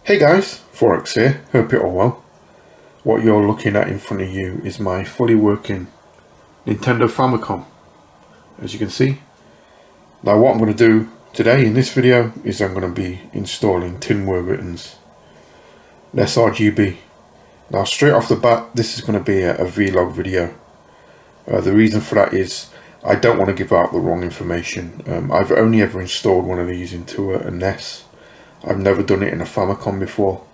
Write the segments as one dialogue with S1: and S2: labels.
S1: Hey guys, Forex here, hope you're all well. What you're looking at in front of you is my fully working Nintendo Famicom, as you can see. Now what I'm going to do today in this video is I'm going to be installing Tim Worthington's NESRGB. Now straight off the bat, this is going to be a vlog video. The reason for that is I don't want to give out the wrong information. I've only ever installed one of these into a NES. I've never done it in a Famicom before,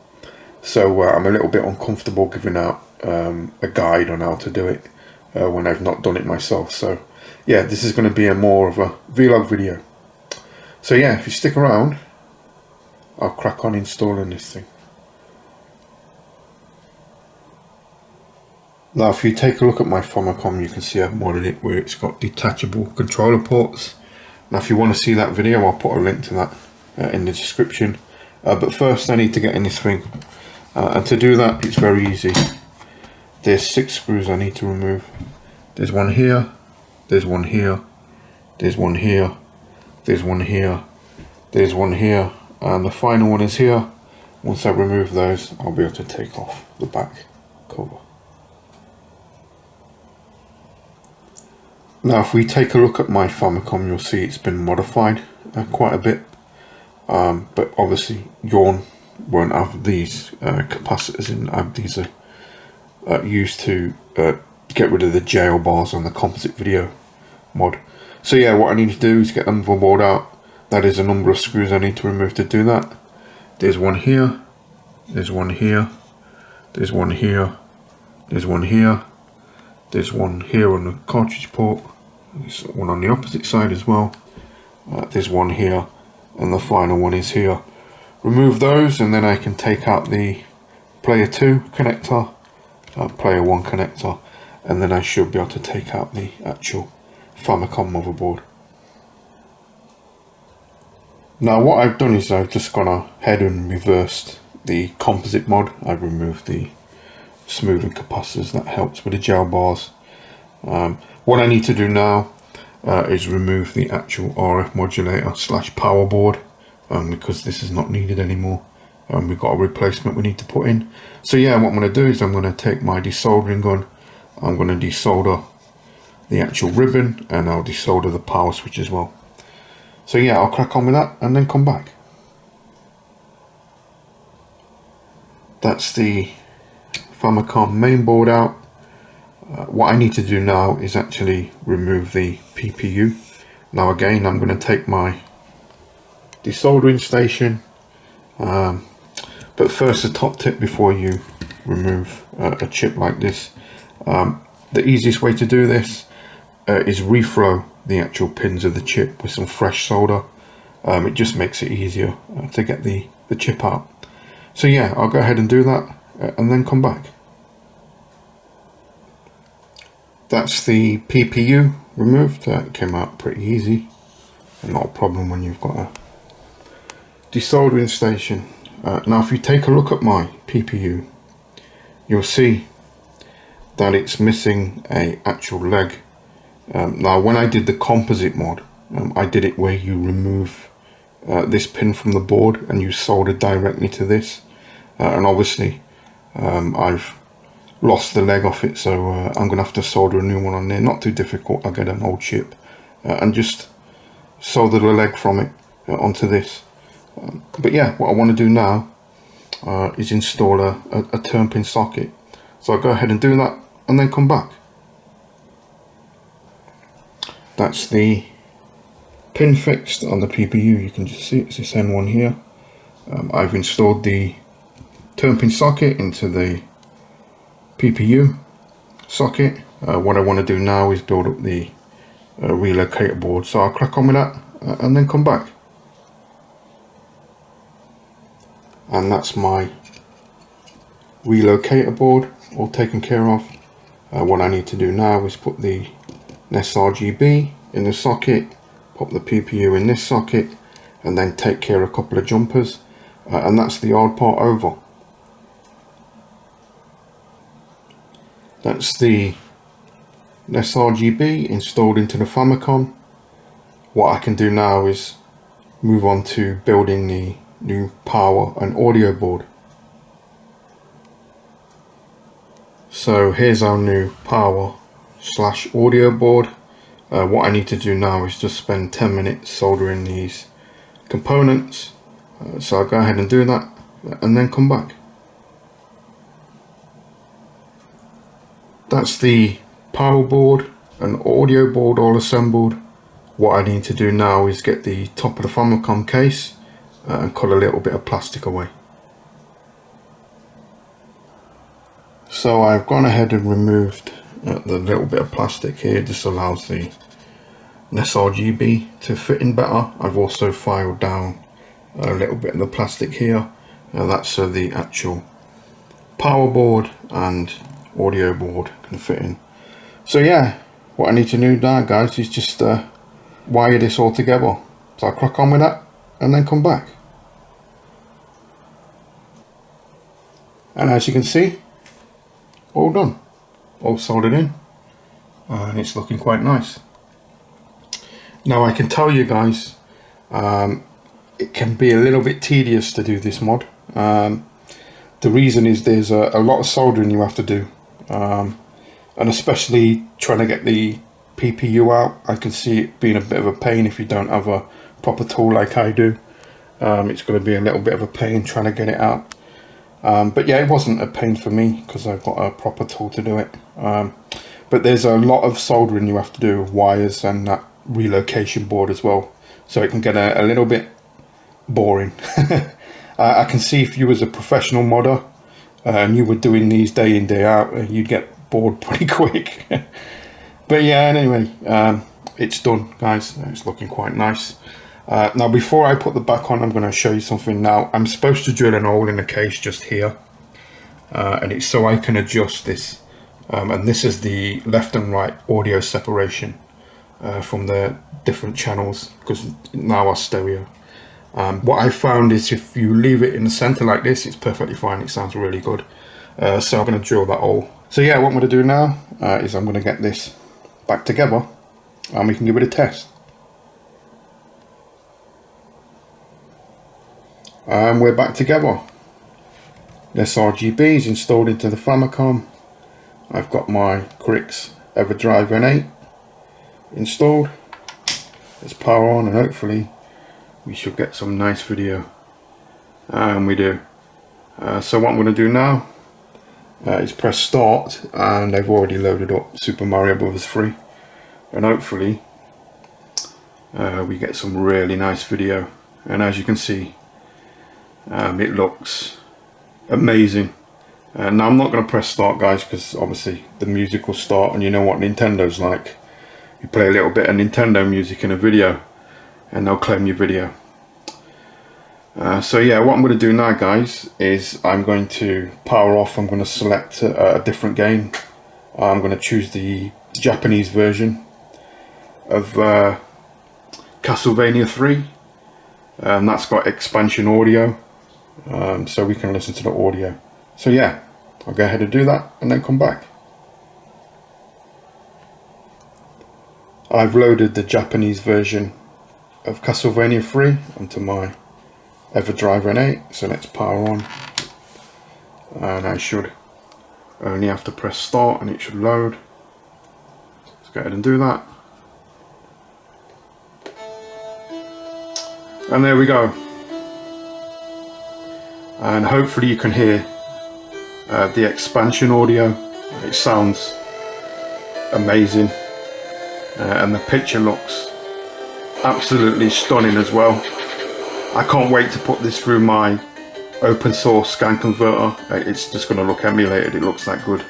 S1: so I'm a little bit uncomfortable giving out a guide on how to do it when I've not done it myself. So yeah, this is going to be more of a vlog video. So yeah, if you stick around, I'll crack on installing this thing. Now if you take a look at my Famicom, you can see I've modded it where it's got detachable controller ports. Now if you want to see that video, I'll put a link to that in the description, but first I need to get in this thing, and to do that it's very easy. There's 6 screws I need to remove. There's one here, there's one here, there's one here, there's one here, there's one here, and the final one is here. Once I remove those, I'll be able to take off the back cover. Now if we take a look at my Famicom, you'll see it's been modified quite a bit. But obviously yours won't have these capacitors in. These are used to get rid of the jail bars on the composite video mod. So yeah, what I need to do is get the motherboard out. That is a number of screws I need to remove to do that. There's one here, there's one here, there's one here, there's one here, there's one here on the cartridge port, there's one on the opposite side as well, there's one here, and the final one is here. Remove those and then I can take out the player 2 connector, player 1 connector, and then I should be able to take out the actual Famicom motherboard. Now what I've done is I've just gone ahead and reversed the composite mod. I've removed the smoothing capacitors, that helps with the gel bars. What I need to do now is remove the actual RF modulator / power board, because this is not needed anymore. We've got a replacement we need to put in. So yeah, what I'm going to do is I'm going to take my desoldering gun, I'm going to desolder the actual ribbon, and I'll desolder the power switch as well. So yeah, I'll crack on with that and then come back. That's the Famicom main board out. What I need to do now is actually remove the PPU. Now again, I'm going to take my desoldering station, but first a top tip before you remove a chip like this. The easiest way to do this is reflow the actual pins of the chip with some fresh solder. It just makes it easier to get the chip out. So yeah, I'll go ahead and do that and then come back. That's the PPU removed. That came out pretty easy, and not a problem when you've got a desoldering station. Now if you take a look at my PPU, you'll see that it's missing a actual leg. Now when I did the composite mod, I did it where you remove this pin from the board and you solder directly to this, and obviously I've lost the leg off it, so I'm gonna have to solder a new one on there. Not too difficult. I'll get an old chip and just solder the leg from it onto this. But yeah, what I want to do now is install a turn pin socket. So I'll go ahead and do that and then come back. That's the pin fixed on the PPU. You can just see it's this N1 here. I've installed the turn pin socket into the PPU socket. What I want to do now is build up the Re-Locator board, so I'll crack on with that and then come back. And that's my Re-Locator board all taken care of. What I need to do now is put the NESRGB in the socket, pop the PPU in this socket, and then take care of a couple of jumpers, and that's the hard part over. That's the NESRGB installed into the Famicom. What I can do now is move on to building the new power and audio board. So here's our new power / audio board. What I need to do now is just spend 10 minutes soldering these components. So I'll go ahead and do that and then come back. That's the power board and audio board all assembled. What I need to do now is get the top of the Famicom case and cut a little bit of plastic away. So I've gone ahead and removed the little bit of plastic here. This allows the NESRGB to fit in better. I've also filed down a little bit of the plastic here. That's so the actual power board and audio board can fit in. So yeah, what I need to do now, guys, is just wire this all together. So I'll crack on with that and then come back. And as you can see, all done, all soldered in, and it's looking quite nice. Now I can tell you guys, it can be a little bit tedious to do this mod. The reason is there's a lot of soldering you have to do, and especially trying to get the PPU out. I can see it being a bit of a pain if you don't have a proper tool like I do. It's going to be a little bit of a pain trying to get it out. But yeah, it wasn't a pain for me because I've got a proper tool to do it. But there's a lot of soldering you have to do, wires and that relocation board as well. So it can get a little bit boring. I can see if you was a professional modder and you were doing these day in, day out, you'd get bored pretty quick. But yeah, anyway, it's done, guys. It's looking quite nice. Now before I put the back on, I'm going to show you something now. I'm supposed to drill an hole in the case just here, and it's so I can adjust this, and this is the left and right audio separation from the different channels, because now are stereo. What I found is if you leave it in the center like this, it's perfectly fine. It sounds really good. So I'm going to drill that hole. So yeah, what I'm going to do now is I'm going to get this back together and we can give it a test. And we're back together. This RGB is installed into the Famicom. I've got my Crix EverDrive N8 installed. Let's power on and hopefully we should get some nice video. And we do. So what I'm going to do now is press start, and I've already loaded up Super Mario Bros. 3. And hopefully we get some really nice video. And as you can see, it looks amazing. Now I'm not going to press start, guys, because obviously the music will start, and you know what Nintendo's like. You play a little bit of Nintendo music in a video and they'll claim your video. So yeah, what I'm going to do now, guys, is I'm going to power off. I'm going to select a different game. I'm going to choose the Japanese version of Castlevania 3, and that's got expansion audio. So we can listen to the audio. So yeah, I'll go ahead and do that and then come back. I've loaded the Japanese version of Castlevania 3 onto my EverDrive N8, so let's power on, and I should only have to press start and it should load. Let's go ahead and do that, and there we go. And hopefully you can hear the expansion audio. It sounds amazing, and the picture looks absolutely stunning as well. I can't wait to put this through my open source scan converter. It's just going to look emulated. It looks that good.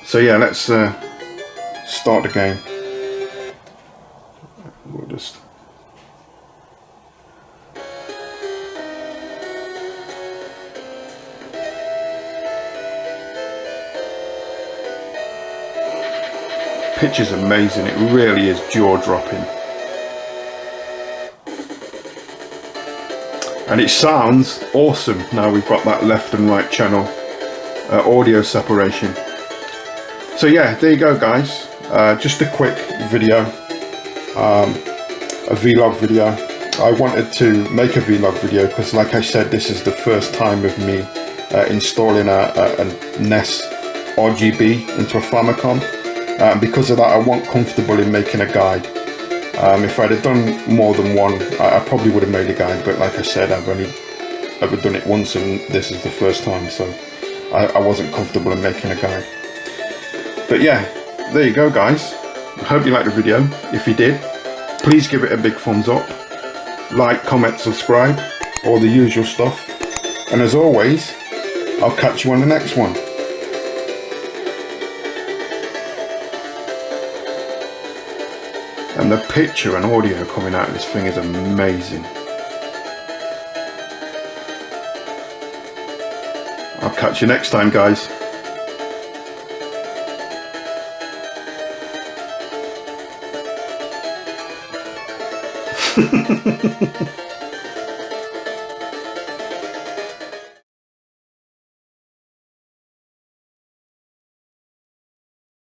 S1: So yeah, let's start the game. We'll just picture's amazing. It really is jaw-dropping. And it sounds awesome. Now we've got that left and right channel audio separation. So yeah, there you go, guys. Just a quick video, a vlog video. I wanted to make a vlog video because, like I said, this is the first time of me installing a NES RGB into a Famicom. Because of that, I wasn't comfortable in making a guide. If I'd have done more than one, I probably would have made a guide, but like I said, I've only ever done it once and this is the first time, so I wasn't comfortable in making a guide. But yeah, there you go guys. I hope you liked the video. If you did, please give it a big thumbs up. Like, comment, subscribe, all the usual stuff. And as always, I'll catch you on the next one. And the picture and audio coming out of this thing is amazing. I'll catch you next time, guys.